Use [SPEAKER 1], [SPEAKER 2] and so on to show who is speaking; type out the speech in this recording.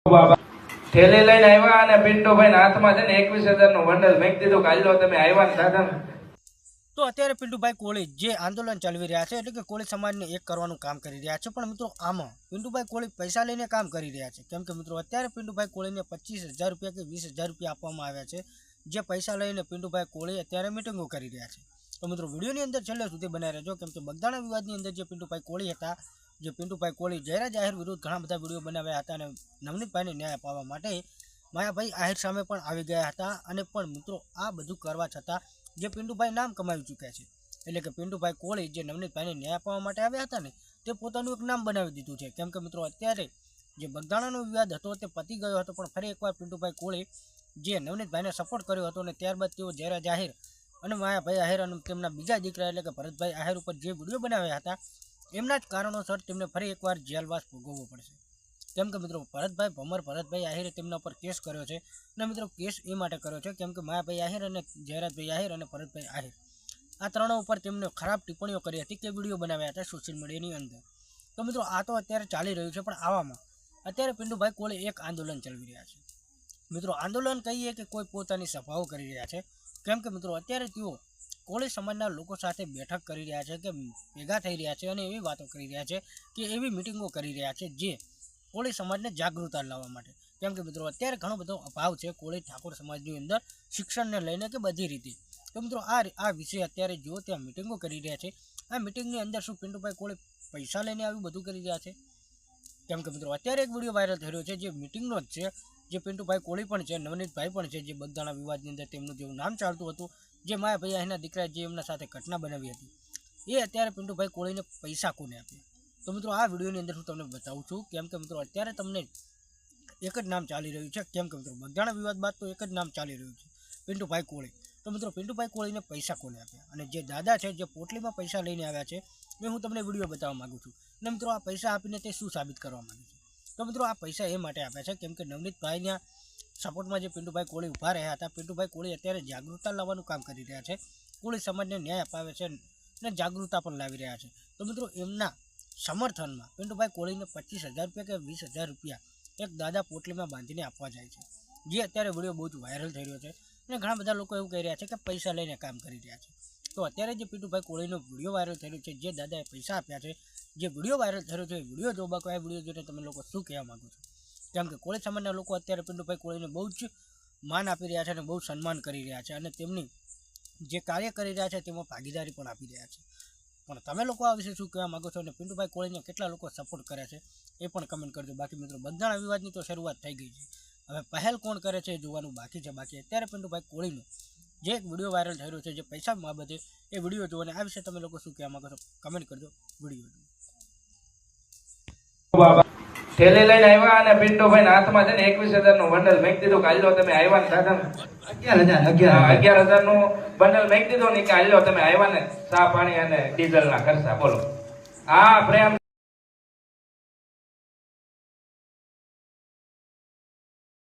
[SPEAKER 1] થેલી લઈને આવ્યા અને પિન્ટુભાઈ હાથમાં છે ને 21,000 નું બંડલ મેક દીધું. કાલ્યો તમે આવ્યા ને દાદા.
[SPEAKER 2] તો અત્યારે પિન્ટુભાઈ કોળી જે આંદોલન ચાલવી રહ્યા છે, એટલે કે કોળી સમાજને એક કરવાનું કામ કરી રહ્યા છે. પણ મિત્રો આમાં પિન્ટુભાઈ કોળી પૈસા લઈને કામ કરી રહ્યા છે. કેમ કે મિત્રો અત્યારે પિન્ટુભાઈ કોળીને 25,000 રૂપિયા કે 20,000 રૂપિયા આપવામાં આવ્યા છે, જે પૈસા લઈને પિન્ટુભાઈ કોળી અત્યારે મિટિંગો કરી રહ્યા છે. તો મિત્રો વિડીયોની અંદર છેલ્લે સુધી બનાવી રહેજો. કેમ કે બગદાણા વિવાદની અંદર જે પિન્ટુભાઈ કોળી હતા, જે પિન્ટુભાઈ કોળી જયરા જાહેર વિરુદ્ધ ઘણા બધા વિડીયો બનાવ્યા હતા અને નવનીતભાઈને ન્યાય અપાવવા માટે માયાભાઈ આહિર સામે પણ આવી ગયા હતા. અને પણ મિત્રો આ બધું કરવા છતાં જે પિન્ટુભાઈ નામ કમાવી ચૂક્યા છે, એટલે કે પિન્ટુભાઈ કોળી જે નવનીતભાઈને ન્યાય અપાવવા માટે આવ્યા હતા ને, તે પોતાનું એક નામ બનાવી દીધું છે. કેમ કે મિત્રો અત્યારે જે બગદાણાનો વિવાદ હતો તે પતી ગયો હતો, પણ ફરી એકવાર પિન્ટુભાઈ કોળી જે નવનીતભાઈને સપોર્ટ કર્યો હતો અને ત્યારબાદ તેઓ જયરા જાહેર અને માયાભાઈ આહિર અને તેમના બીજા દીકરા એટલે કે ભરતભાઈ આહિર ઉપર જે વિડીયો બનાવ્યા હતા, એમના જ કારણોસર તેમને ફરી એકવાર જેલવાસ ભોગવવો પડશે. કેમ કે મિત્રો ભરતભાઈ આહિરે તેમના ઉપર કેસ કર્યો છે. અને મિત્રો કેસ એ માટે કર્યો છે કેમ કે માયાભાઈ આહિર અને જયરાજભાઈ આહિર અને ભરતભાઈ આહિર આ ત્રણો ઉપર તેમને ખરાબ ટિપ્પણીઓ કરી હતી, કે વિડીયો બનાવ્યા હતા સોશિયલ મીડિયાની અંદર. તો મિત્રો આ તો અત્યારે ચાલી રહ્યું છે, પણ આવામાં અત્યારે પિન્ટુભાઈ કોળી એક આંદોલન ચલાવી રહ્યા છે. મિત્રો આંદોલન કહીએ કે કોઈ પોતાની સભાઓ કરી રહ્યા છે. કેમ કે મિત્રો અત્યારે તેઓ કોળી સમાજના લોકો સાથે બેઠક કરી રહ્યા છે, કે ભેગા થઈ રહ્યા છે અને એવી વાતો કરી રહ્યા છે, કે એવી મિટિંગો કરી રહ્યા છે જે કોળી સમાજને જાગૃતતા લાવવા માટે. કેમ કે મિત્રો અત્યારે ઘણો બધો અભાવ છે કોળી ઠાકોર સમાજની અંદર શિક્ષણને લઈને કે બધી રીતે. તો મિત્રો આ વિષય અત્યારે જો ત્યાં મિટિંગો કરી રહ્યા છે, આ મિટિંગની અંદર શું પિન્ટુભાઈ કોળી પૈસા લઈને આવ્યું બધું કરી રહ્યા છે? કેમ કે મિત્રો અત્યારે એક વિડીયો વાયરલ થઈ રહ્યો છે જે મિટિંગનો જ છે, જે પિન્ટુભાઈ કોળી પણ છે, નવનીતભાઈ પણ છે, જે બગદાણા વિવાદની અંદર તેમનું જેવું નામ ચાલતું હતું, જે માયાભાઈ અહીંના દીકરા જે એમના સાથે ઘટના બનાવી હતી, એ અત્યારે પિન્ટુભાઈ કોળીને પૈસા કોને આપ્યા. તો મિત્રો આ વિડીયોની અંદર હું તમને બતાવું છું. કેમ કે મિત્રો અત્યારે તમને એક જ નામ ચાલી રહ્યું છે. કેમ કે મિત્રો બગદાણા વિવાદ બાદ તો એક જ નામ ચાલી રહ્યું છે, પિન્ટુભાઈ કોળી. તો મિત્રો પિન્ટુભાઈ કોળીને પૈસા કોને આપ્યા, અને જે દાદા છે જે પોટલીમાં પૈસા લઈને આવ્યા છે, એ હું તમને વિડીયો બતાવવા માગું છું. અને મિત્રો આ પૈસા આપીને તે શું સાબિત કરવા માંગે છે? તો મિત્રો આ પૈસા એ માટે આપ્યા છે કેમ કે નવનીતભાઈના સપોર્ટમાં જે પિન્ટુભાઈ કોળી ઊભા રહ્યા હતા, પિન્ટુભાઈ કોળી અત્યારે જાગૃતતા લાવવાનું કામ કરી રહ્યા છે, કોળી સમાજને ન્યાય અપાવે છે અને જાગૃતતા પણ લાવી રહ્યા છે. તો મિત્રો એમના સમર્થનમાં પિન્ટુભાઈ કોળીને 25,000 રૂપિયા કે 20,000 રૂપિયા એક દાદા પોટલીમાં બાંધીને આપવા જાય છે, જે અત્યારે વિડીયો બહુ જ વાયરલ થઈ રહ્યો છે. અને ઘણા બધા લોકો એવું કહી રહ્યા છે કે પૈસા લઈને કામ કરી રહ્યા છે. તો અત્યારે જે પિન્ટુભાઈ કોળીનો વિડીયો વાયરલ થઈ રહ્યો છે, જે દાદાએ પૈસા આપ્યા છે, જે વિડીયો વાયરલ થઈ રહ્યો છે, વિડીયો જોવા આ વિડીયો જોઈને તમે લોકો શું કહેવા માગો છો? કેમ કે કોળી સમાજના લોકો અત્યારે પિન્ટુભાઈ કોળીને બહુ જ માન આપી રહ્યા છે અને બહુ સન્માન કરી રહ્યા છે, અને તેમની જે કાર્ય કરી રહ્યા છે તેમાં ભાગીદારી પણ આપી રહ્યા છે. પણ તમે લોકો આ વિશે શું કહેવા માગો છો અને પિન્ટુભાઈ કોળીને કેટલા લોકો સપોર્ટ કરે છે એ પણ કમેન્ટ કરજો. બાકી મિત્રો બગદાણા વિવાદની તો શરૂઆત થઈ ગઈ છે, હવે પહેલ કોણ કરે છે એ જોવાનું બાકી છે. બાકી અત્યારે પિન્ટુભાઈ કોળીનો જે એક વિડીયો વાયરલ થઈ રહ્યો છે જે પૈસા બાબતે, એ વિડીયો જોવાને આ વિશે તમે લોકો શું કહેવા માગો છો કમેન્ટ કરજો. વિડીયો
[SPEAKER 1] થેલી લઈને આવ્યા અને પિન્ટુભાઈ હાથમાં છે ને 21,000 નું બંડલ મેક દીધું. કાલ્યો તમે આવ્યા ને દાદા. 11,000 નું બંડલ મેક દીધું ને કાલ્યો તમે આવ્યા ને ચા પાણી અને ડીઝલ ના ખર્ચા. બોલો આ પ્રેમ.